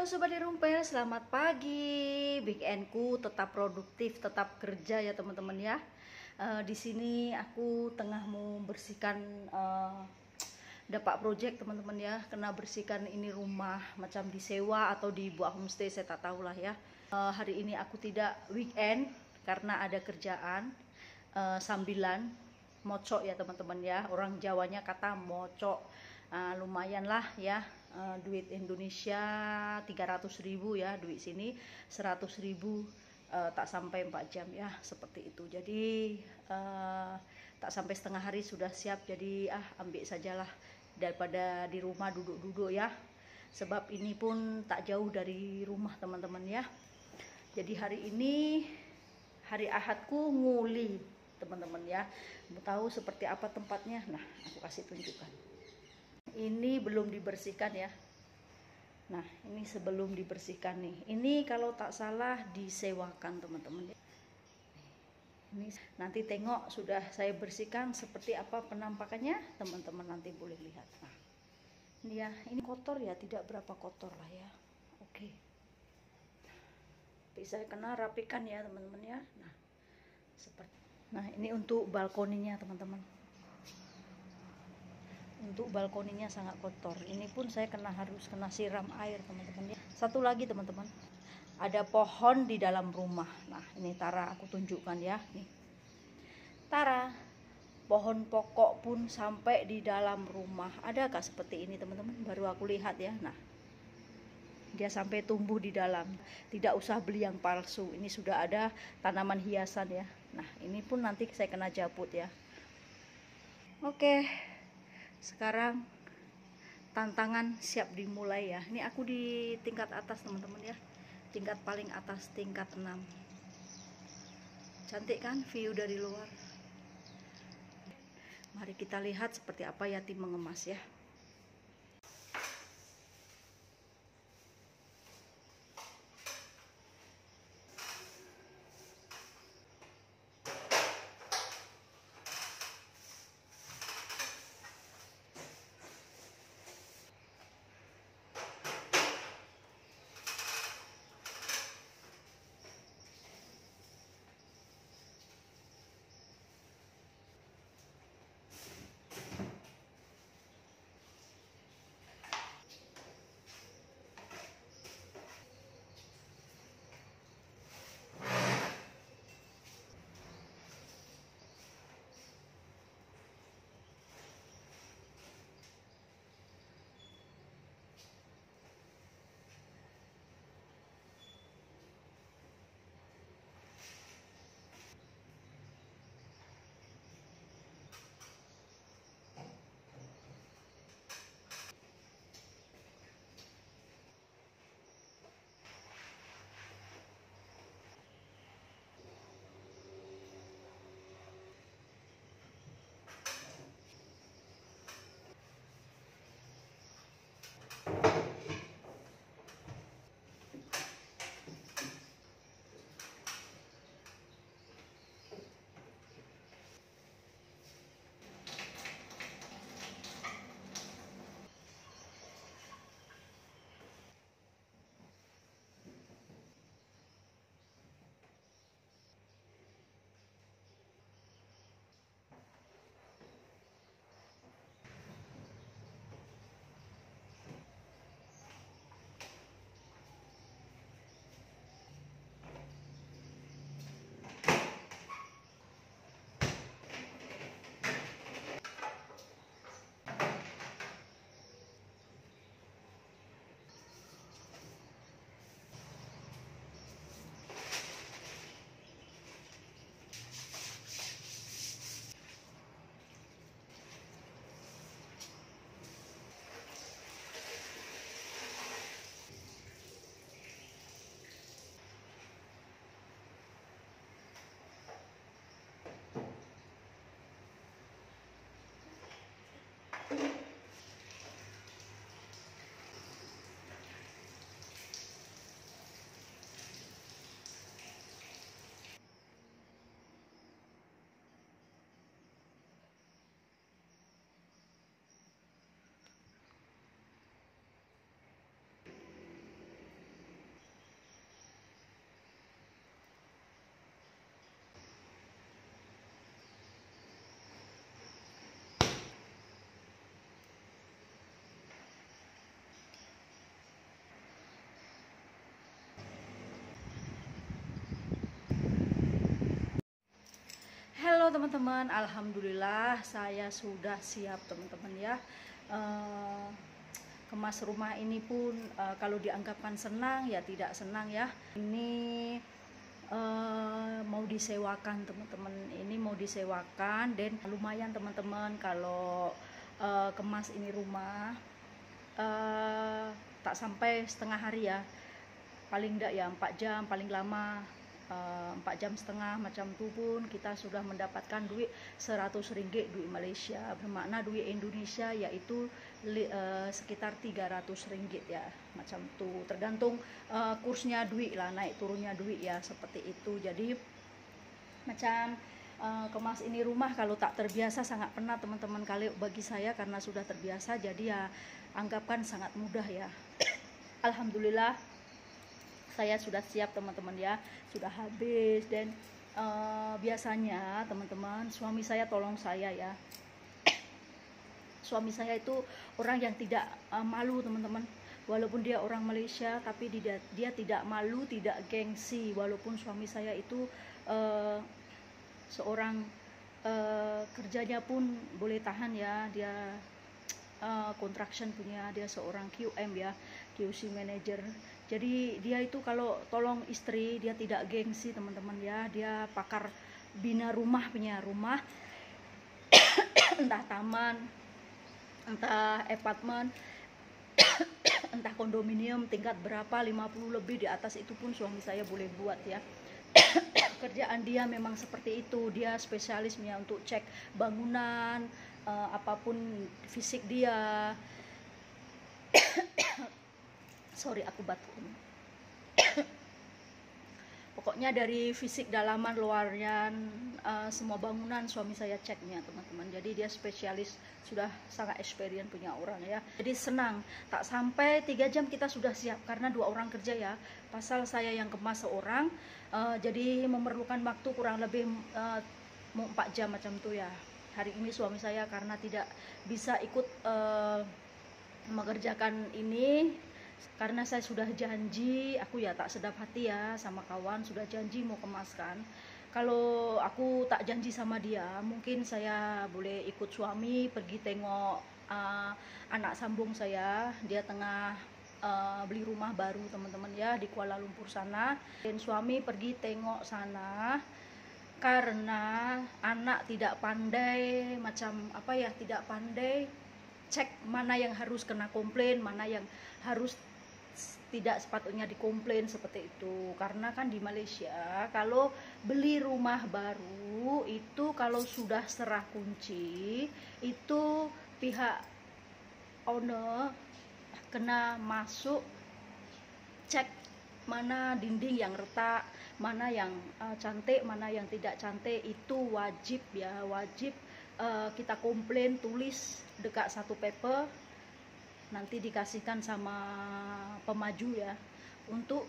Sobat Dirumpel, selamat pagi. Weekendku tetap produktif, tetap kerja ya teman-teman ya. Di sini aku tengah mau bersihkan dapat project teman-teman ya. Kena bersihkan ini rumah macam disewa atau dibuat homestay, saya tak tahu lah ya. Hari ini aku tidak weekend karena ada kerjaan sambilan mocok ya teman-teman ya. Orang Jawanya kata mocok. Lumayan lah ya. Duit Indonesia 300.000 ya, duit sini 100.000, tak sampai 4 jam ya, seperti itu. Jadi tak sampai setengah hari sudah siap, jadi ambil sajalah daripada di rumah duduk-duduk ya, sebab ini pun tak jauh dari rumah teman-teman ya. Jadi hari ini hari Ahadku nguli teman-teman ya. Mau tahu seperti apa tempatnya? Nah, aku kasih tunjukkan. Ini belum dibersihkan ya. Nah, ini sebelum dibersihkan nih. Ini kalau tak salah disewakan teman-teman. Ini nanti tengok sudah saya bersihkan seperti apa penampakannya, teman-teman nanti boleh lihat. Nah, ini ya, ini kotor ya, tidak berapa kotor lah ya. Oke. Bisa kena rapikan ya teman-teman ya. Nah, seperti. Nah, ini untuk balkoninya teman-teman. Untuk balkoninya sangat kotor. Ini pun saya harus kena siram air teman-teman ya. Satu lagi teman-teman, ada pohon di dalam rumah. Nah, ini Tara aku tunjukkan ya nih. Tara, pohon pokok pun sampai di dalam rumah. Adakah seperti ini teman-teman? Baru aku lihat ya. Nah, dia sampai tumbuh di dalam. Tidak usah beli yang palsu. Ini sudah ada tanaman hiasan ya. Nah, ini pun nanti saya kena jabut ya. Oke. Sekarang tantangan siap dimulai ya. Ini aku di tingkat atas teman-teman ya. Tingkat paling atas, tingkat 6. Cantik kan view dari luar? Mari kita lihat seperti apa Yati mengemas ya. teman-teman, alhamdulillah saya sudah siap teman-teman ya. Kemas rumah ini pun kalau dianggapkan senang ya tidak senang ya. Ini mau disewakan teman-teman, ini mau disewakan dan lumayan teman-teman kalau kemas ini rumah tak sampai setengah hari ya, paling enggak ya 4 jam paling lama, 4 jam setengah macam tu pun kita sudah mendapatkan duit 100 ringgit duit Malaysia, bermakna duit Indonesia yaitu sekitar 300 ringgit ya, macam tu tergantung kursnya duit lah, naik turunnya duit ya, seperti itu. Jadi macam kemas ini rumah kalau tak terbiasa sangat penat teman-teman, kali bagi saya karena sudah terbiasa jadi ya anggapkan sangat mudah ya. Alhamdulillah saya sudah siap teman-teman ya, sudah habis. Dan biasanya teman-teman suami saya tolong saya ya. Suami saya itu orang yang tidak malu teman-teman, walaupun dia orang Malaysia tapi dia tidak malu, tidak gengsi. Walaupun suami saya itu seorang kerjanya pun boleh tahan ya, dia construction punya, dia seorang QM ya, QC manager. Jadi dia itu kalau tolong istri dia tidak gengsi teman-teman ya, dia pakar bina rumah punya rumah entah taman, entah apartemen, entah kondominium tingkat berapa, 50 lebih di atas itu pun suami saya boleh buat ya. Kerjaan dia memang seperti itu, dia spesialisnya untuk cek bangunan, apapun fisik dia. Sorry aku batuk. Pokoknya dari fisik dalaman luarnya semua bangunan suami saya ceknya teman-teman. Jadi dia spesialis, sudah sangat experience punya orang ya. Jadi senang, tak sampai 3 jam kita sudah siap karena 2 orang kerja ya. Pasal saya yang kemas seorang, jadi memerlukan waktu kurang lebih 4 jam macam tu ya. Hari ini suami saya karena tidak bisa ikut mengerjakan ini, karena saya sudah janji, aku ya tak sedap hati ya sama kawan, sudah janji mau kemaskan. Kalau aku tak janji sama dia, mungkin saya boleh ikut suami pergi tengok anak sambung saya, dia tengah beli rumah baru teman-teman ya di Kuala Lumpur sana. Dan suami pergi tengok sana karena anak tidak pandai, macam apa ya, tidak pandai cek mana yang harus kena komplain, mana yang harus tidak sepatutnya dikomplain, seperti itu. Karena kan di Malaysia kalau beli rumah baru itu kalau sudah serah kunci itu pihak owner kena masuk cek mana dinding yang retak, mana yang cantik, mana yang tidak cantik, itu wajib ya, wajib kita komplain, tulis dekat satu paper, nanti dikasihkan sama pemaju ya untuk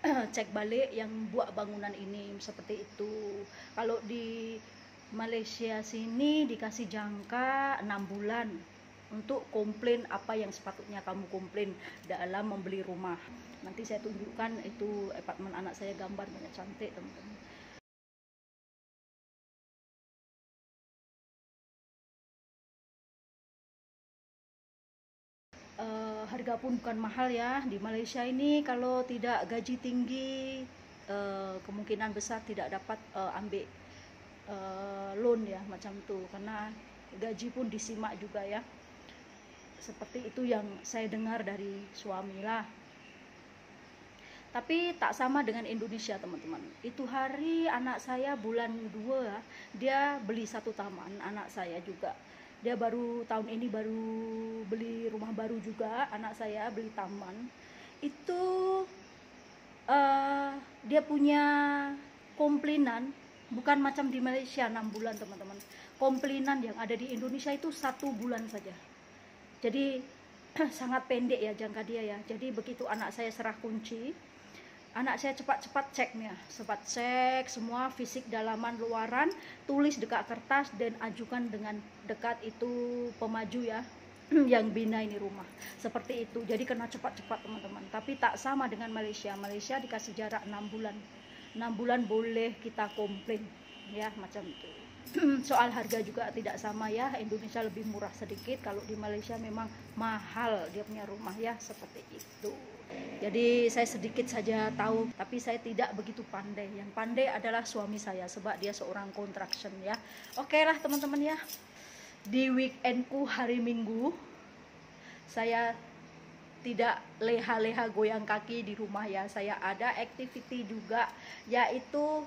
cek balik yang buat bangunan ini, seperti itu. Kalau di Malaysia sini dikasih jangka 6 bulan untuk komplain apa yang sepatutnya kamu komplain dalam membeli rumah. Nanti saya tunjukkan itu apartemen anak saya, gambar banyak cantik teman-teman. Harga pun bukan mahal ya di Malaysia ini. Kalau tidak gaji tinggi kemungkinan besar tidak dapat ambil loan ya, macam tu, karena gaji pun disimak juga ya. Seperti itu yang saya dengar dari suami lah. Tapi tak sama dengan Indonesia teman-teman. Itu hari anak saya bulan 2 dia beli satu taman, anak saya juga. Dia baru tahun ini baru beli rumah baru juga, anak saya beli taman. Itu dia punya komplainan, bukan macam di Malaysia 6 bulan teman-teman. Komplainan yang ada di Indonesia itu 1 bulan saja. Jadi sangat pendek ya jangka dia ya. Jadi begitu anak saya serah kunci, anak saya cepat-cepat ceknya, cepat cek semua fisik dalaman luaran, tulis dekat kertas dan ajukan dengan dekat itu pemaju ya yang bina ini rumah, seperti itu. Jadi kena cepat-cepat teman-teman. Tapi tak sama dengan Malaysia. Malaysia dikasih jarak 6 bulan. 6 bulan boleh kita komplain ya, macam itu. Soal harga juga tidak sama ya, Indonesia lebih murah sedikit, kalau di Malaysia memang mahal dia punya rumah ya, seperti itu. Jadi saya sedikit saja tahu, tapi saya tidak begitu pandai. Yang pandai adalah suami saya, sebab dia seorang construction ya. Oke lah teman-teman ya, di weekendku hari Minggu saya tidak leha-leha goyang kaki di rumah ya. Saya ada activity juga, yaitu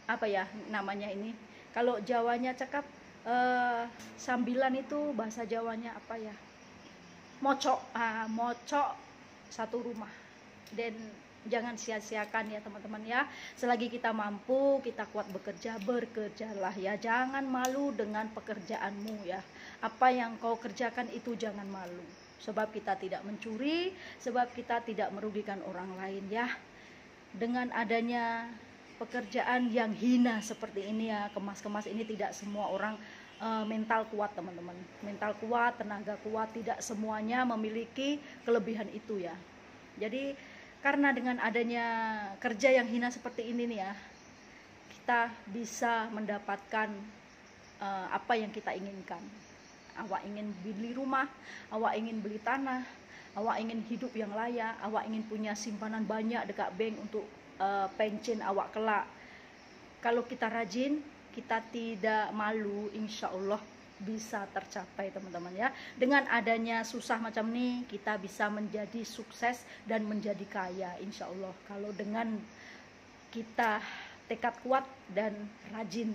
apa ya namanya ini, kalau Jawanya cakap sambilan itu bahasa Jawanya apa ya, mocok, mocok satu rumah. Dan jangan sia-siakan ya teman-teman ya, selagi kita mampu, kita kuat bekerja, bekerjalah ya, jangan malu dengan pekerjaanmu ya. Apa yang kau kerjakan itu jangan malu, sebab kita tidak mencuri, sebab kita tidak merugikan orang lain ya. Dengan adanya pekerjaan yang hina seperti ini ya, kemas-kemas ini, tidak semua orang mental kuat teman-teman. Mental kuat, tenaga kuat, tidak semuanya memiliki kelebihan itu ya. Jadi karena dengan adanya kerja yang hina seperti ini nih ya, kita bisa mendapatkan apa yang kita inginkan. Awak ingin beli rumah, awak ingin beli tanah, awak ingin hidup yang layak, awak ingin punya simpanan banyak dekat bank untuk pensiun awak kelak. Kalau kita rajin, kita tidak malu, insya Allah bisa tercapai teman-teman ya. Dengan adanya susah macam ini, kita bisa menjadi sukses dan menjadi kaya insya Allah, kalau dengan kita tekad kuat dan rajin,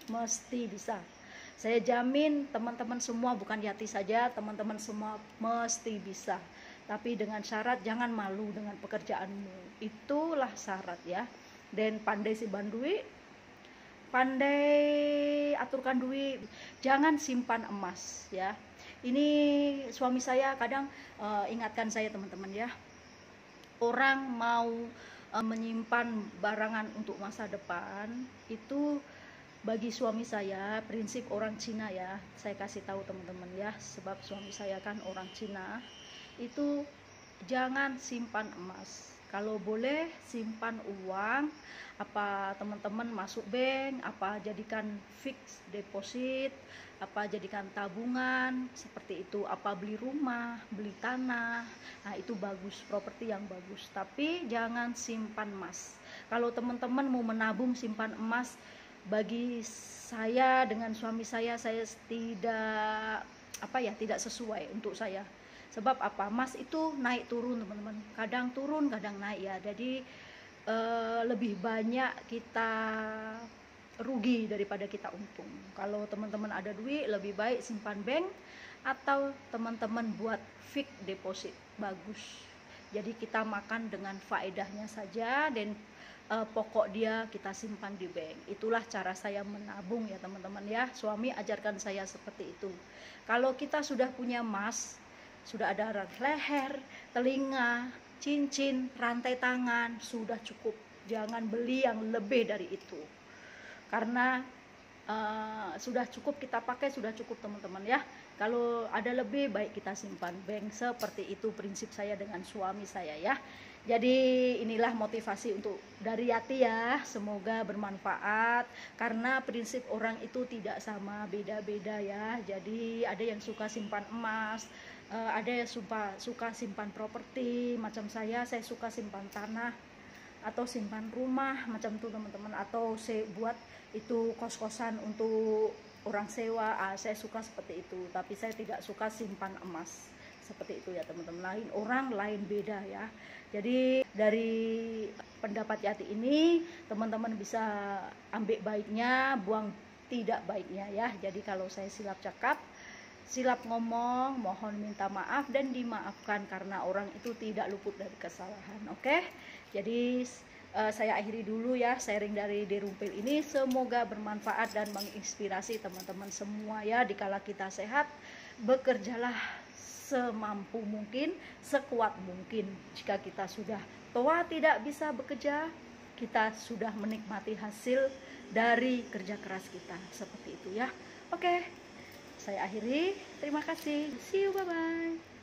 mesti bisa. Saya jamin teman-teman semua, bukan Yati saja, teman-teman semua mesti bisa. Tapi dengan syarat jangan malu dengan pekerjaanmu, itulah syarat ya. Dan pandai simpan duit, pandai aturkan duit, jangan simpan emas ya. Ini suami saya kadang ingatkan saya teman-teman ya, orang mau menyimpan barangan untuk masa depan itu, bagi suami saya prinsip orang Cina ya, saya kasih tahu teman-teman ya, sebab suami saya kan orang Cina, itu jangan simpan emas. Kalau boleh simpan uang, apa teman-teman masuk bank, apa jadikan fixed deposit, apa jadikan tabungan seperti itu, apa beli rumah, beli tanah. Nah itu bagus, properti yang bagus, tapi jangan simpan emas. Kalau teman-teman mau menabung simpan emas, bagi saya dengan suami saya tidak tidak sesuai untuk saya. Sebab apa, emas itu naik turun teman-teman, kadang turun kadang naik ya. Jadi lebih banyak kita rugi daripada kita untung. Kalau teman-teman ada duit, lebih baik simpan bank atau teman-teman buat fixed deposit, bagus. Jadi kita makan dengan faedahnya saja, dan pokok dia kita simpan di bank. Itulah cara saya menabung ya teman-teman ya. Suami ajarkan saya seperti itu. Kalau kita sudah punya emas, sudah ada leher, telinga, cincin, rantai tangan, sudah cukup. Jangan beli yang lebih dari itu, karena sudah cukup kita pakai, sudah cukup teman-teman ya. Kalau ada lebih, baik kita simpan bank. Seperti itu prinsip saya dengan suami saya ya. Jadi inilah motivasi untuk dari Yati ya, semoga bermanfaat, karena prinsip orang itu tidak sama, beda-beda ya. Jadi ada yang suka simpan emas, ada yang suka simpan properti, macam saya suka simpan tanah atau simpan rumah macam itu teman-teman, atau saya buat itu kos-kosan untuk orang sewa. Saya suka seperti itu, tapi saya tidak suka simpan emas seperti itu ya teman-teman. Lain orang, lain beda ya. Jadi dari pendapat Yati ini teman-teman bisa ambil baiknya, buang tidak baiknya ya. Jadi kalau saya silap cakap, silap ngomong, mohon minta maaf dan dimaafkan, karena orang itu tidak luput dari kesalahan. Oke, jadi saya akhiri dulu ya sharing dari Derumpil ini. Semoga bermanfaat dan menginspirasi teman-teman semua ya. Dikala kita sehat, bekerjalah semampu mungkin, sekuat mungkin. Jika kita sudah tua tidak bisa bekerja, kita sudah menikmati hasil dari kerja keras kita, seperti itu ya. Oke, saya akhiri. Terima kasih. See you, bye-bye.